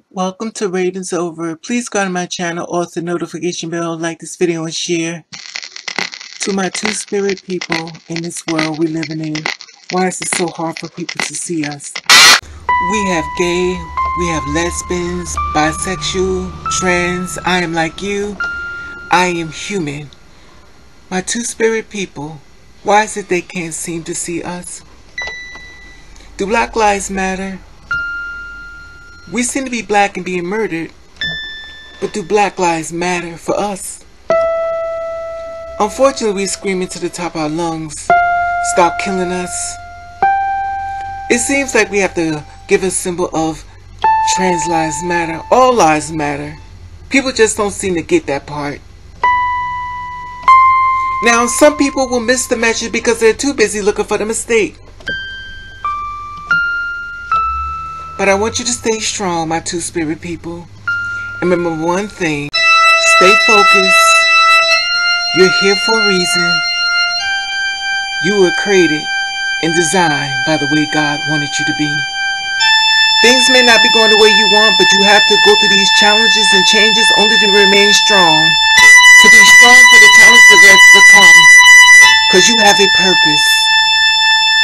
Welcome to Ravenovah. Please go to my channel, also notification bell, like this video and share. To my two-spirit people in this world we living in, why is it so hard for people to see us? We have gay, we have lesbians, bisexual, trans, I am like you, I am human. My two-spirit people, why is it they can't seem to see us? Do Black Lives Matter? We seem to be black and being murdered, but do Black Lives Matter for us? Unfortunately, we're screaming to the top of our lungs, stop killing us. It seems like we have to give a symbol of trans lives matter, all lives matter. People just don't seem to get that part. Now, some people will miss the message because they're too busy looking for the mistake. But I want you to stay strong, my two-spirit people. And remember one thing, stay focused. You're here for a reason. You were created and designed by the way God wanted you to be. Things may not be going the way you want, but you have to go through these challenges and changes only to remain strong. To be strong for the challenges that are to come. Because you have a purpose.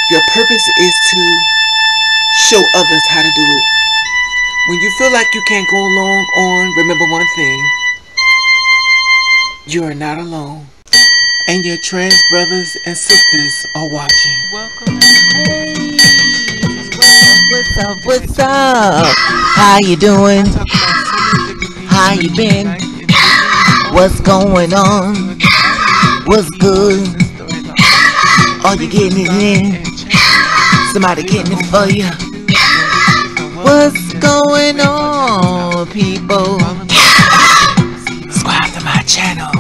Your purpose is to show others how to do it. When you feel like you can't go along on, remember one thing. You are not alone. And your trans brothers and sisters are watching. Welcome. Hey, what's up? How you doing? How you been? What's going on? What's good? Are you getting it in? Somebody getting it for you? What's going on, people? Subscribe to my channel.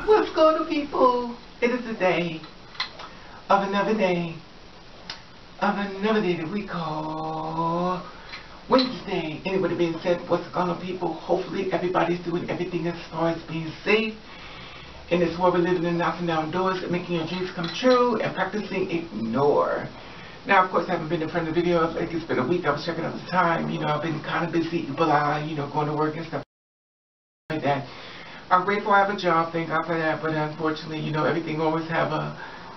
What's going on, people? It is the day of another day that we call Wednesday. Anybody being said, what's going on, people? Hopefully everybody's doing everything as far as being safe in this world we're living in, knocking down doors and making your dreams come true and practicing ignore. Now, of course, I haven't been in front of the video. Like, it's been a week. I was checking out the time. You know, I've been kind of busy, blah, you know, going to work and stuff like that. I'm grateful I have a job, thank God for that. But unfortunately, you know, everything always have a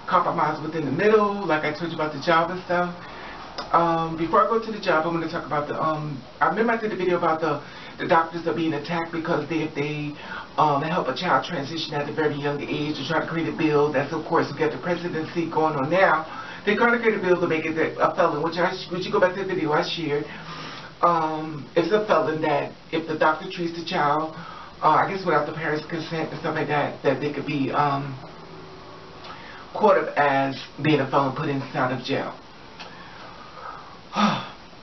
compromise within the middle. Like I told you about the job and stuff. Before I go to the job, I'm going to talk about the, I remember I did a video about the doctors are being attacked because if they help a child transition at a very young age to try to create a bill. That's, of course, we got the presidency going on now. They're trying to create a bill to make it a felon, which you go back to the video I shared. It's a felon that if the doctor treats the child, I guess without the parents' consent and stuff like that, that they could be caught up as being a felon, put inside of jail.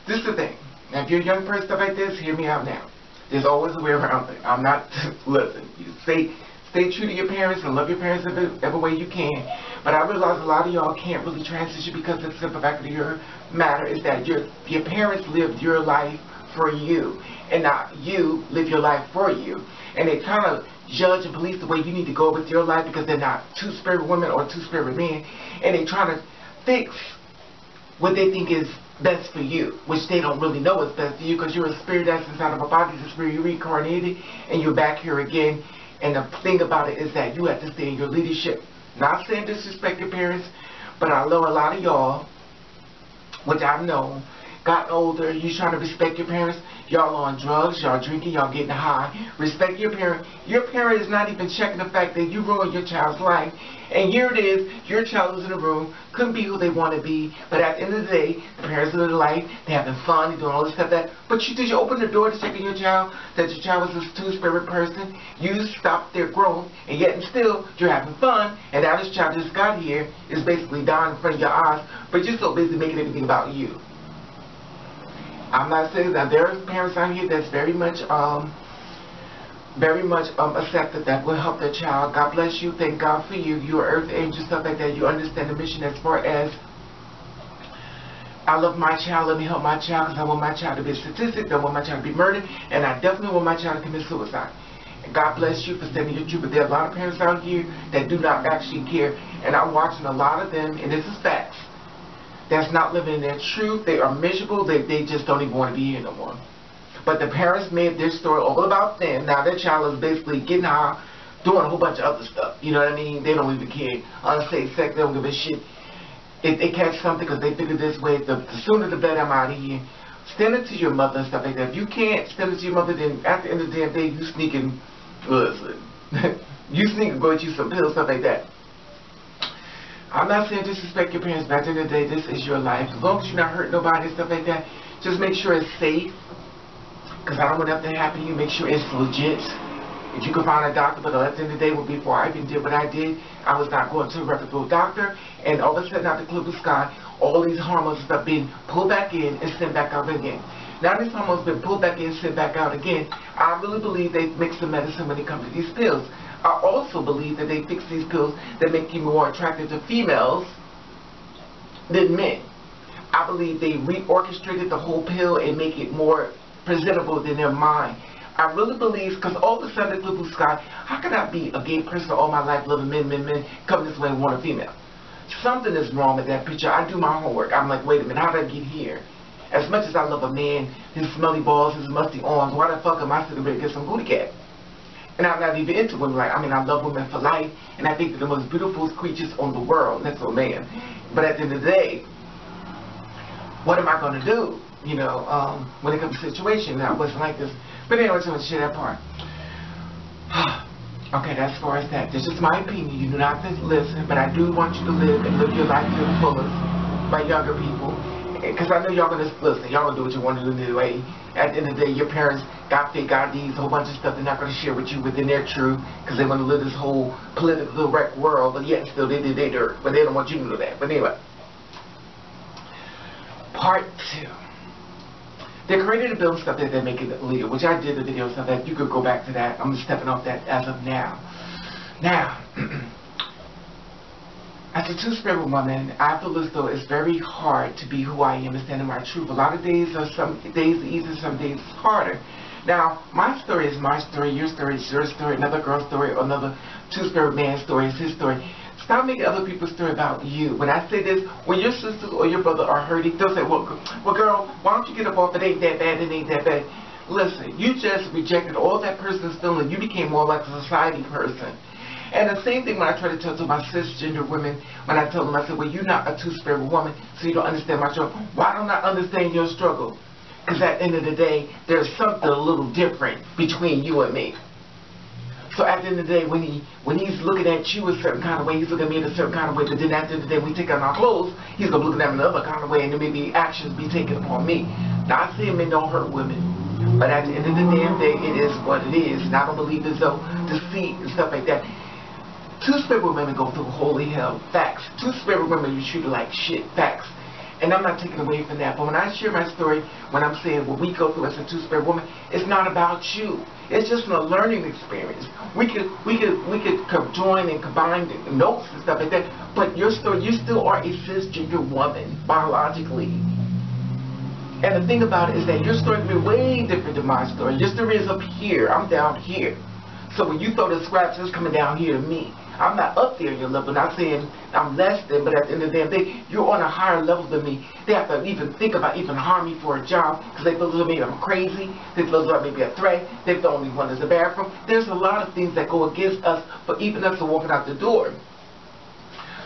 This is the thing. Now, if you're a young person, stuff like this, hear me out now. There's always a way around it. I'm not, listen, you stay true to your parents and love your parents every way you can. But I realize a lot of y'all can't really transition because the simple fact of your matter is that your parents lived your life for you and not you live your life for you. And they kind of judge and police the way you need to go with your life because they're not two-spirit women or two-spirit men. And they trying to fix what they think is best for you, which they don't really know is best for you because you're a spirit that's inside of a body, it's a spirit, you're reincarnated, and you're back here again. And the thing about it is that you have to stay in your leadership. Not saying disrespect your parents, but I know a lot of y'all, which I've known, got older, you trying to respect your parents, y'all on drugs, y'all drinking, y'all getting high. Respect your parent. Your parent is not even checking the fact that you ruined your child's life. And here it is, your child was in the room, couldn't be who they want to be, but at the end of the day, the parents live their life, they're having fun, they're doing all this stuff but did you open the door to check in your child, that your child was a two-spirit person, you stopped their growth, and yet and still, you're having fun, and now this child just got here, is basically dying in front of your eyes, but you're so busy making everything about you. I'm not saying that there are parents out here that's very much accepted that will help their child. God bless you. Thank God for you. You're earth angel, stuff like that. You understand the mission as far as I love my child. Let me help my child because I want my child to be a statistic. I don't want my child to be murdered. And I definitely want my child to commit suicide. And God bless you for standing your truth. But there are a lot of parents out here that do not actually care. And I'm watching a lot of them, and this is facts, that's not living in their truth. They are miserable. They just don't even want to be here no more. But the parents made their story all about them. Now their child is basically getting high, doing a whole bunch of other stuff. You know what I mean? They don't even care. Unsafe sex, they don't give a shit. If they catch something because they figure this way, the sooner the better I'm out of here. Send it to your mother and stuff like that. If you can't send it to your mother, then at the end of the damn day, you sneaking, listen, you sneaking go get you some pills, stuff like that. I'm not saying disrespect your parents, but at the end of the day, this is your life. As long as you're not hurting nobody and stuff like that, just make sure it's safe. Because I don't want nothing to happen to you. Make sure it's legit. If you can find a doctor, but at the end of the day, before I even did what I did, I was not going to a reputable doctor, and all of a sudden, out the clear blue sky, all these hormones start being pulled back in and sent back out again. Now these hormones been pulled back in and sent back out again. I really believe they mix the medicine when it comes to these pills. I also believe that they fix these pills that make you more attractive to females than men. I believe they reorchestrated the whole pill and make it more presentable than their mind. I really believe, because all of a sudden, the blue sky, how could I be a gay person all my life, loving men, come this way and want a female? Something is wrong with that picture. I do my homework. I'm like, wait a minute, how did I get here? As much as I love a man, his smelly balls, his musty arms, why the fuck am I sitting there to get some booty cat? And I'm not even into women. Like, I mean, I love women for life, and I think they're the most beautiful creatures on the world. That's a man. But at the end of the day, what am I going to do? You know, when it comes to situation, now it wasn't like this. But anyway, so I'm going to share that part. Okay, that's as far as that. This is my opinion. You do not have to listen, but I do want you to live and live your life to the fullest by younger people. Because I know y'all going to listen. Y'all going to do what you want to do anyway. At the end of the day, your parents got fake IDs, a whole bunch of stuff they're not going to share with you within their truth, because they want to live this whole political wreck world, but yet still they did their dirt. But they don't want you to know that. But anyway. Part 2. They created a bill and stuff that they make it illegal, which I did the video and stuff that you could go back to that. I'm just stepping off that as of now. Now, as a two-spirit woman, I feel as though it's very hard to be who I am and stand in my truth. A lot of days are some days easier, some days it's harder. Now, my story is my story, your story is your story, another girl's story, or another two-spirit man's story is his story. Stop making other people's story about you. When I say this, when your sisters or your brother are hurting, they'll say, well, girl, why don't you get up off it? Ain't that bad, it ain't that bad. Listen, you just rejected all that person's feeling. You became more like a society person. And the same thing when I try to tell to my cisgender women, when I tell them, I said, well, you're not a two-spirit woman, so you don't understand my struggle. Why don't I understand your struggle? Because at the end of the day, there's something a little different between you and me. So at the end of the day, when he's looking at you a certain kind of way, he's looking at me in a certain kind of way, but then at the end of the day, when we take out our clothes, he's going to be looking at me another kind of way, and then maybe actions be taken upon me. Not saying men don't hurt women, but at the end of the damn day, it is what it is. And I don't believe as though deceit and stuff like that. Two-spirit women go through holy hell. Facts. Two-spirit women, you treat like shit. Facts. And I'm not taking away from that. But when I share my story, when I'm saying what we go through as a two-spirit woman, it's not about you. It's just a learning experience. We could join and combine the notes and stuff like that. But your story, you still are a cisgender woman biologically. And the thing about it is that your story can be way different than my story. Your story is up here. I'm down here. So when you throw the scraps, it's coming down here to me. I'm not up there in your level, not saying I'm less than, but at the end of the day, you're on a higher level than me. They have to even think about even harming me for a job, because they feel maybe I'm crazy, they feel like maybe a threat, they feel only one is the bathroom. There's a lot of things that go against us, for even us to walking out the door.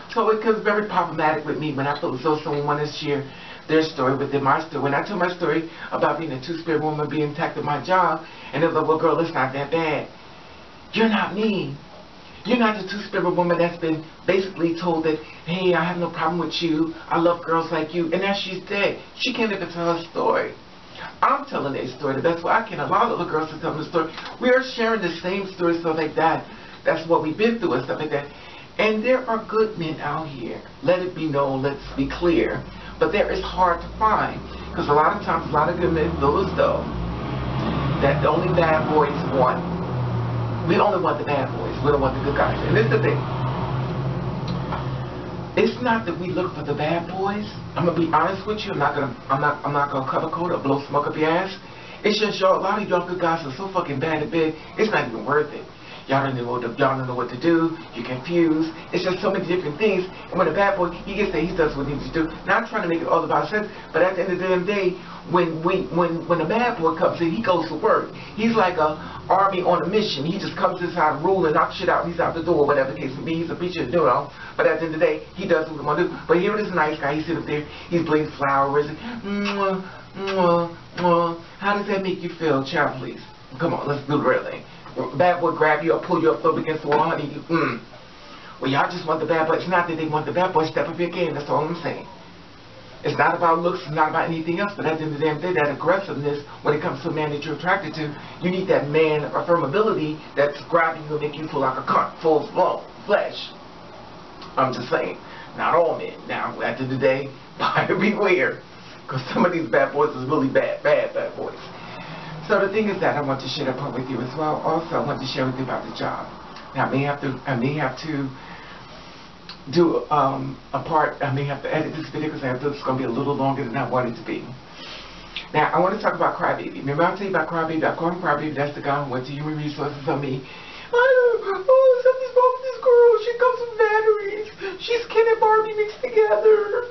So it becomes very problematic with me when I feel as though someone wants to share their story within my story. When I tell my story about being a two-spirit woman, being attacked at my job, and they're like, well, girl, it's not that bad. You're not me. You're not the two-spirit woman that's been basically told that, hey, I have no problem with you. I love girls like you. And now she's dead. She can't even tell her story. I'm telling a story the best way I can. A lot of the girls are telling the story. We are sharing the same story, stuff like that. That's what we've been through and stuff like that. And there are good men out here. Let it be known. Let's be clear. But there is hard to find. Because a lot of times, a lot of good men feel as though that the only bad boys want. We only want the bad boys. We don't want the good guys. And this is the thing. It's not that we look for the bad boys. I'm gonna be honest with you. I'm not gonna cover code or blow smoke up your ass. It's just y'all. A lot of y'all good guys are so fucking bad at bed. It's not even worth it. Y'all don't know what to do. You're confused. It's just so many different things. And when a bad boy, he gets there, he does what he needs to do. Not trying to make it all about sex, but at the end of the damn day, when a bad boy comes in, he goes to work. He's like a army on a mission. He just comes inside, rule, and knock shit out, and he's out the door, whatever the case may be. He's a preacher, you know. But at the end of the day, he does what he wants to do. But here it is, a nice guy. He's sitting up there. He's bleeding flowers. And, how does that make you feel? Child, please. Come on, let's do the real thing. Bad boy grab you or pull you up against the wall, honey. Well, y'all just want the bad boy. It's not that they want the bad boy. Step up your game. That's all I'm saying. It's not about looks. It's not about anything else. But at the end of the damn day, that aggressiveness, when it comes to a man that you're attracted to, you need that man affirmability that's grabbing you and make you feel like a cunt, full blown flesh. I'm just saying. Not all men. Now, at the end of the day, buyer beware. Because some of these bad boys is really bad boys. So the thing is that I want to share that part with you as well. Also, I want to share with you about the job. Now, I may have to do a part. I may have to edit this video because I thought it's going to be a little longer than I want it to be. Now, I want to talk about Crybaby. Remember I tell you about Crybaby? I call him Crybaby. That's the guy who went to Human Resources on me. Something's wrong with this girl. She comes with batteries. She's Ken and Barbie mixed together.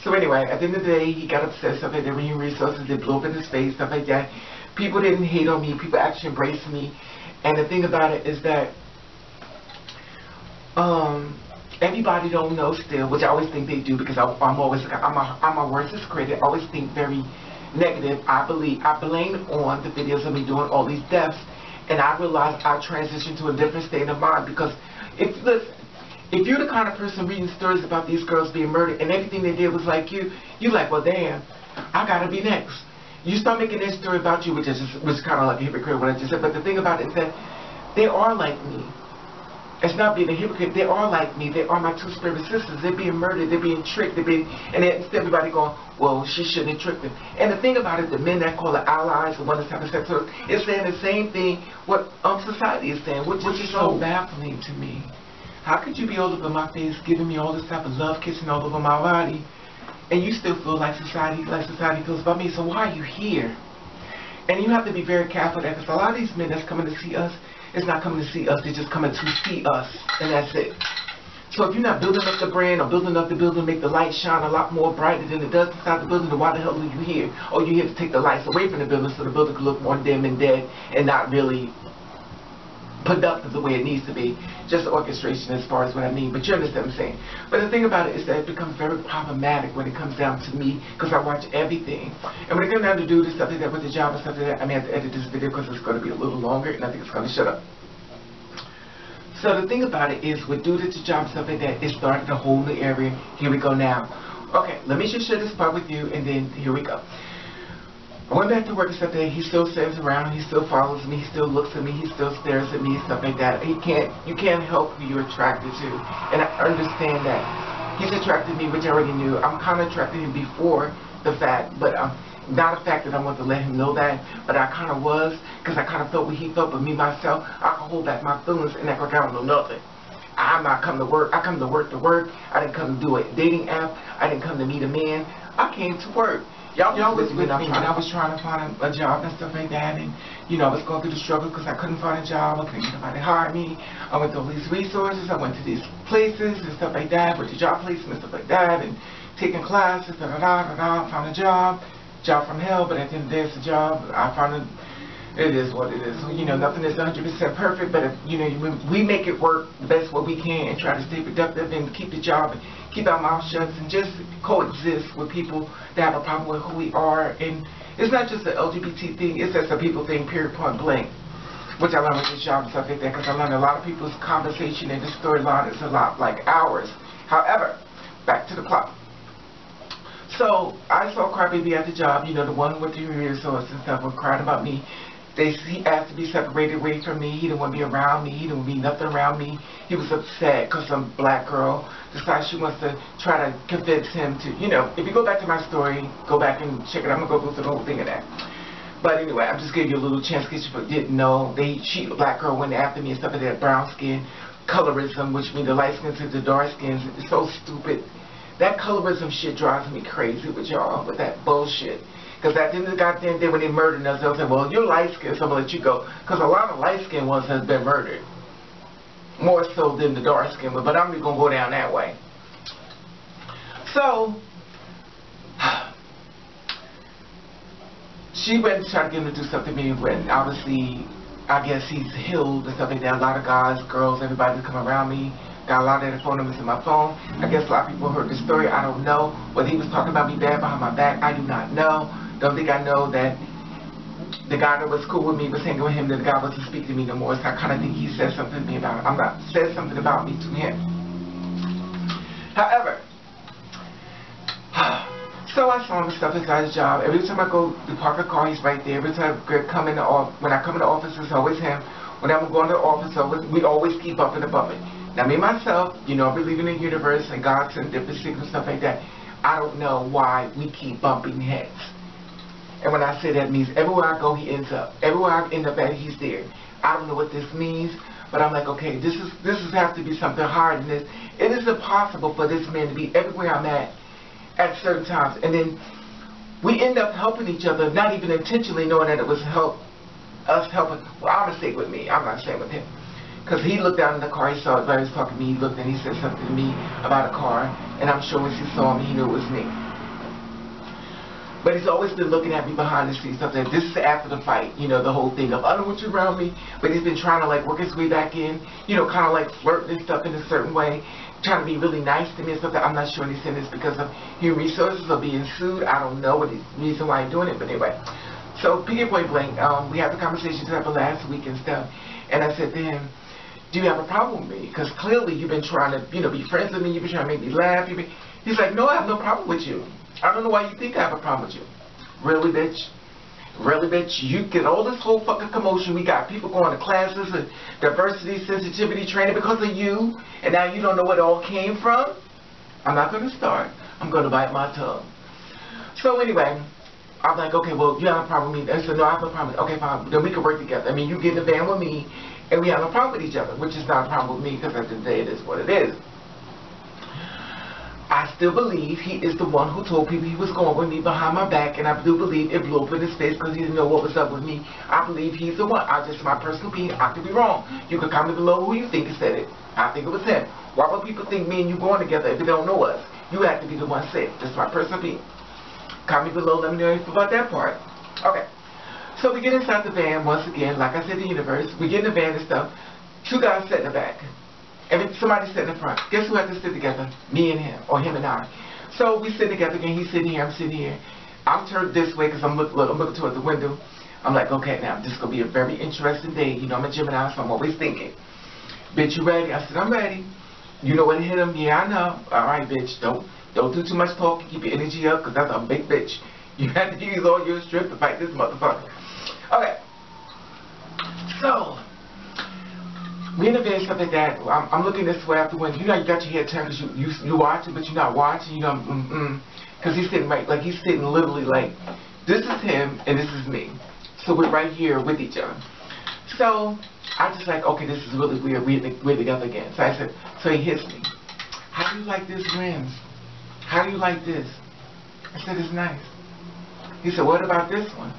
So anyway, at the end of the day, he got upset, stuff like that. Human Resources, they blew up in his face, stuff like that. People didn't hate on me. People actually embraced me. And the thing about it is that everybody don't know still, which I always think they do, because I'm a worst critic. I always think very negative. I blame on the videos of me doing all these deaths. And I realized I transitioned to a different state of mind, because if you're the kind of person reading stories about these girls being murdered and everything they did was like you're like, well, damn, I gotta be next. You start making this story about you, which is kind of like a hypocrite, what I just said. But the thing about it is that they are like me. It's not being a hypocrite. They are like me. They are my two spirit sisters. They're being murdered. They're being tricked. And then everybody going, well, she shouldn't have tricked them. And the thing about it, the men that call it allies, the ones that's having sex with us, is saying the same thing what society is saying, which is so baffling to me. How could you be all over my face, giving me all this type of love, kissing all over my body, and you still feel like society feels about me? So why are you here? And you have to be very careful of that, because a lot of these men that's coming to see us, it's not coming to see us, they're just coming to see us, and that's it. So if you're not building up the brand or building up the building, make the light shine a lot more brighter than it does inside the building, then why the hell are you here? Or you're here to take the lights away from the building so the building can look more dim and dead and not really productive the way it needs to be. Just orchestration as far as what I mean, but you understand what I'm saying. But the thing about it is that it becomes very problematic when it comes down to me, because I watch everything. And when it comes down to do this stuff like that with the job and stuff like that, I may have to edit this video because it's going to be a little longer, and I think it's going to shut up. So the thing about it is, with due to the job and stuff like that, it started a whole new area. Here we go now. Okay, let me just share this part with you, and then here we go. I went back to work and stuff like that. He still stands around, he still follows me, he still looks at me, he still stares at me, stuff like that. You can't help who you're attracted to. And I understand that. He's attracted to me, which I already knew. I'm kind of attracted to him before the fact, but not a fact that I want to let him know that, but I kind of was, because I kind of felt what he felt, but me, myself, I can hold back my feelings and act like I don't know nothing. I'm not come to work. I come to work. I didn't come to do a dating app. I didn't come to meet a man. I came to work. Y'all was with me when I was trying to find a job and stuff like that, and I was going through the struggle because I couldn't find a job. I couldn't get nobody to hire me. I went to all these resources. I went to these places and stuff like that, went to job places and stuff like that, and taking classes, found a job from hell, but at the end of the day, it's a job. I found it is what it is. Nothing is 100% perfect, but we make it work the best way we can and try to stay productive and keep the job and keep our mouth shut and just coexist with people that have a problem with who we are. And it's not just the LGBT thing, it's just a people thing, period, point blank, which I learned with this job and stuff like that, because I learned a lot of people's conversation and the storyline is a lot like ours. However, back to the plot. So I saw Crybaby at the job, the one with the resources and stuff, was crying about me. He asked to be separated away from me. He didn't want to be around me. He didn't want to be nothing around me. He was upset because some black girl decides she wants to try to convince him to, if you go back to my story, go back and check it out. I'm going to go through the whole thing of that. But anyway, I'm just giving you a little chance in case you didn't know. A black girl went after me and stuff like that, brown skin, colorism, which means the light skin to the dark skins. It's so stupid. That colorism shit drives me crazy with y'all, with that bullshit. Because at the end of the goddamn day, when they murdered us, they'll say, well, you're light-skinned, so I'm going to let you go. Because a lot of light-skinned ones has been murdered. More so than the dark-skinned one. But I'm not going to go down that way. So, she went and tried to get him to do something to me when, obviously, I guess he's healed and stuff like that. A lot of guys, girls, everybody come around me. Got a lot of their phone numbers in my phone. I guess a lot of people heard the story. I don't know. Whether he was talking about me bad behind my back, I do not know. Don't think I know that the guy that was cool with me was hanging with him, that the guy wasn't speaking to me no more. So I kind of think he said something to me about it. Said something about me to him. However, so I saw him and stuff inside his job. Every time I go to park a car, he's right there. Every time I come in the office, when I come in the office, it's always him. When I'm going to the office, we always keep up and above it. Now, me, myself, you know, I believe in the universe and God and different signals and stuff like that. I don't know why we keep bumping heads. And when I say that, it means everywhere I go, he ends up. Everywhere I end up at, he's there. I don't know what this means, but I'm like, okay, this has to be something higher than this. It is impossible for this man to be everywhere I'm at certain times. And then we end up helping each other, not even intentionally knowing that it was us helping. Well, I'm going to say with me. I'm not saying with him. Because he looked down in the car, he saw it, he was talking to me, he looked and he said something to me about a car, and I'm sure once he saw me, he knew it was me. But he's always been looking at me behind the scenes, stuff that this is after the fight, you know, the whole thing of, I don't want you around me, but he's been trying to, like, work his way back in, you know, kind of like flirting and stuff in a certain way, trying to be really nice to me and stuff that I'm not sure he's saying this because of human resources or being sued. I don't know what the reason why he's doing it, but anyway. So, pick point blank, we had the conversations that happened last week and stuff, and I said to him, do you have a problem with me? Because clearly you've been trying to, you know, be friends with me. You've been trying to make me laugh. He's like, no, I have no problem with you. I don't know why you think I have a problem with you. Really, bitch? Really, bitch? You get all this whole fucking commotion. We got people going to classes and diversity, sensitivity training because of you. And now you don't know where it all came from? I'm not going to start. I'm going to bite my tongue. So anyway, I'm like, okay, well, you have a problem with me. I said, no, I have no problem. Okay, fine. Then we can work together. I mean, you get in the van with me. And we have no problem with each other, which is not a problem with me because at the end of the day, it is what it is. I still believe he is the one who told people he was going with me behind my back, and I do believe it blew up in his face because he didn't know what was up with me. I believe he's the one. Just my personal opinion. I could be wrong. You can comment below who you think said it. I think it was him. Why would people think me and you going together if they don't know us? You have to be the one said it. Just my personal opinion. Comment below. Let me know about that part. Okay. So we get inside the van once again, like I said, the universe. We get in the van and stuff. Two guys sit in the back. And somebody sit in the front. Guess who had to sit together? Me and him, or him and I. So we sit together again. He's sitting here, I'm sitting here. I'm turned this way because I'm looking towards the window. I'm like, okay, now this is going to be a very interesting day. You know, I'm a Gemini, so I'm always thinking. Bitch, you ready? I said, I'm ready. You know when to hit him? Yeah, I know. All right, bitch. Don't do too much talking. Keep your energy up because that's a big bitch. You have to use all your strength to fight this motherfucker. Okay, so we in the van, stuff like that. I'm looking this way after when you know you got your head turned because you watching, but you're not watching. You know, because he's sitting right, like he's sitting literally like this is him and this is me. So we're right here with each other. So I just like, okay, this is really weird. We're together again. So I said, so he hits me. How do you like this rims? How do you like this? I said, it's nice. He said, what about this one?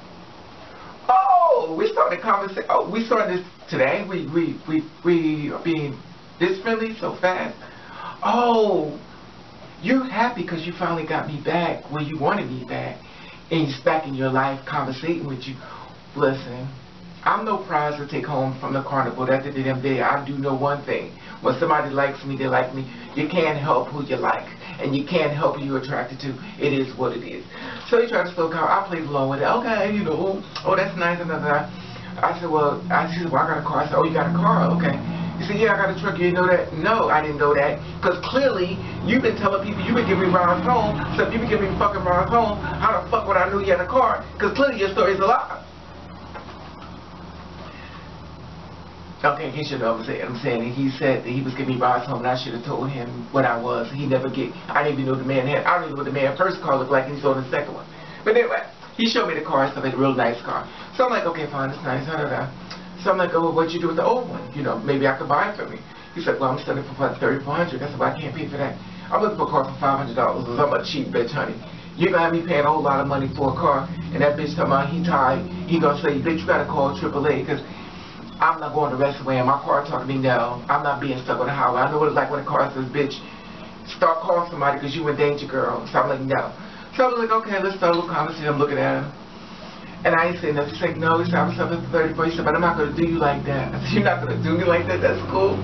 Oh, we started a conversation. Oh, we started this today. We are being this friendly so fast. Oh, you're happy because you finally got me back where you wanted me back, and he's back in your life, conversating with you. Listen, I'm no prize to take home from the carnival. At the end of the day, I do know one thing: when somebody likes me, they like me. You can't help who you like, and you can't help who you're attracted to. It is what it is. So he tried to slow down. I played along with it. Okay, you know, oh, that's nice. And I said, well, I got a car. I said, oh, you got a car? Okay. He said, yeah, I got a truck. You didn't know that? No, I didn't know that. Because clearly, you've been telling people you've been giving me rides home. So if you've been giving me fucking rides home, how the fuck would I know you had a car? Because clearly your story's a lie. Okay, he should know what I'm saying. He said that he was giving me rides home, and I should have told him what I was. He never get. I didn't even know the man had. I don't even know what the man's first car looked like, and he's on the second one. But anyway, he showed me the car and stuff, like a real nice car. So I'm like, okay, fine, it's nice. So I'm like, oh, well, what'd you do with the old one? You know, maybe I could buy it for me. He said, well, I'm selling it for $3,400. I said, well, I can't pay for that. I'm looking for a car for $500. I'm a cheap bitch, honey. You're gonna have me paying a whole lot of money for a car, and that bitch talking about he tired. He gonna say, bitch, you gotta call AAA, because I'm not going the rest of the way, and my car talking to me now. I'm not being stuck on the highway. I know what it's like when a car says, bitch, start calling somebody because you in danger, girl. So I'm like, no. So I was like, okay, let's start a little conversation. I'm looking at him. And I ain't saying nothing. He's like, no, he said, I was up at 34. He said, but I'm not going to do you like that. I said, you're not going to do me like that? That's cool.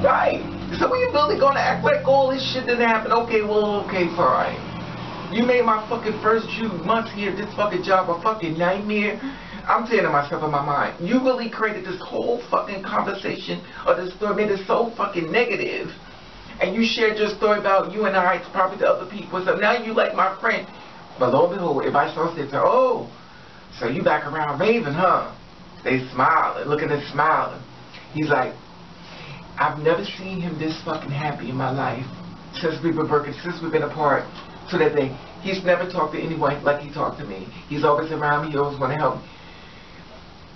Right. So we really going to act like all this shit didn't happen? Okay, well, okay, fine. You made my fucking first few months here, this fucking job, a fucking nightmare. I'm saying to myself in my mind, you really created this whole fucking conversation or this story, made it so fucking negative. And you shared your story about you and I, probably to other people. So now you like my friend. But lo and behold, if I saw it, oh, so you back around Raven, huh? They smiling, looking and smiling. He's like, I've never seen him this fucking happy in my life since we've been working, since we've been apart. So that he's never talked to anyone like he talked to me. He's always around me. He always want to help me.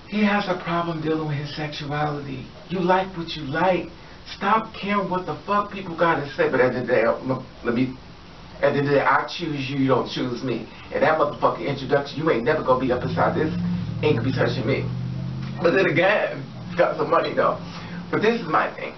He has a problem dealing with his sexuality. You like what you like. Stop caring what the fuck people gotta say. But at the end of the day, at the end of the day, I choose you, you don't choose me. And that motherfucking introduction, you ain't never gonna be up inside this, ain't gonna be touching me. But then again, got some money though. But this is my thing.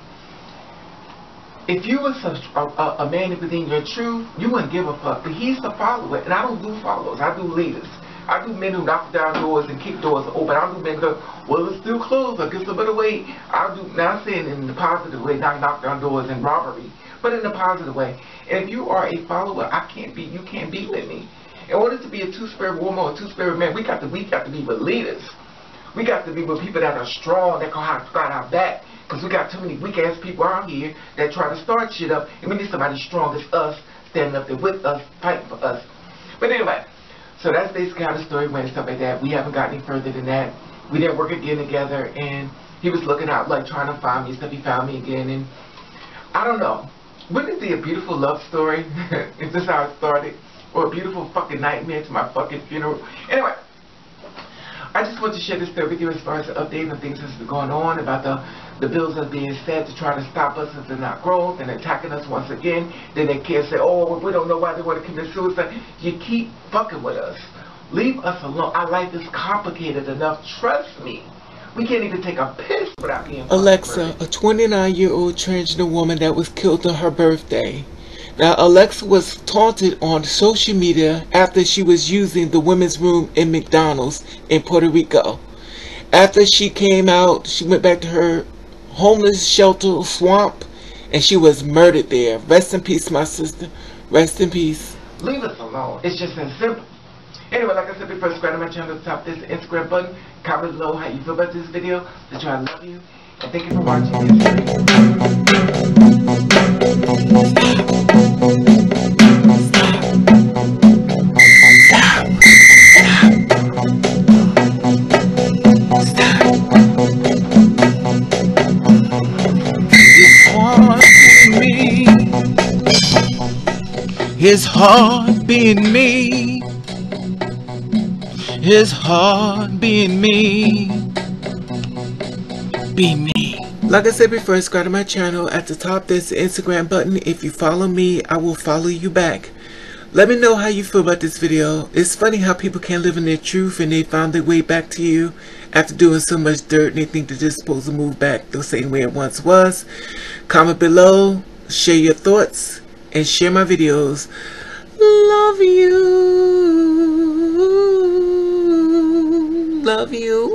If you was a man within your truth, you wouldn't give a fuck. But he's the follower, and I don't do followers, I do leaders. I do men who knock down doors and kick doors open. I do men who go, well, it's still closed, I guess a better way. I do, now I'm saying in the positive way, not knock down doors and robbery, but in the positive way. And if you are a follower, you can't be with me. In order to be a two-spirit woman or a two-spirit man, we got to be with leaders. We got to be with people that are strong, that can fight our back. Because we got too many weak-ass people out here that try to start shit up, and we need somebody strong as us, standing up there with us, fighting for us. But anyway, so that's basically how the story went and stuff like that. We haven't gotten any further than that. We didn't work again together, and he was looking out, like trying to find me and stuff. He found me again, and I don't know. Wouldn't it be a beautiful love story if this is how it started? Or a beautiful fucking nightmare to my fucking funeral? Anyway, I just want to share this story with you as far as the update on things that's been going on about the bills that are being set to try to stop us in our growth and attacking us once again. Then they can't say, oh, we don't know why they want to commit suicide. You keep fucking with us. Leave us alone. Our life is complicated enough. Trust me. We can't even take a piss without being Alexa, a 29-year-old transgender woman that was killed on her birthday. Now, Alexa was taunted on social media after she was using the women's room in McDonald's in Puerto Rico. After she came out, she went back to her homeless shelter swamp, and she was murdered there. Rest in peace, my sister. Rest in peace. Leave us alone. It's just that simple. Anyway, like I said before, subscribe to my channel, top this Instagram button, comment below how you feel about this video. That I love you, and thank you for watching His heart being me. His heart being me. Be me. Like I said before, subscribe to my channel. At the top there's the Instagram button. If you follow me, I will follow you back. Let me know how you feel about this video. It's funny how people can't live in their truth and they found their way back to you after doing so much dirt, and they think they're just supposed to move back the same way it once was. Comment below, share your thoughts, and share my videos. Love you. Love you.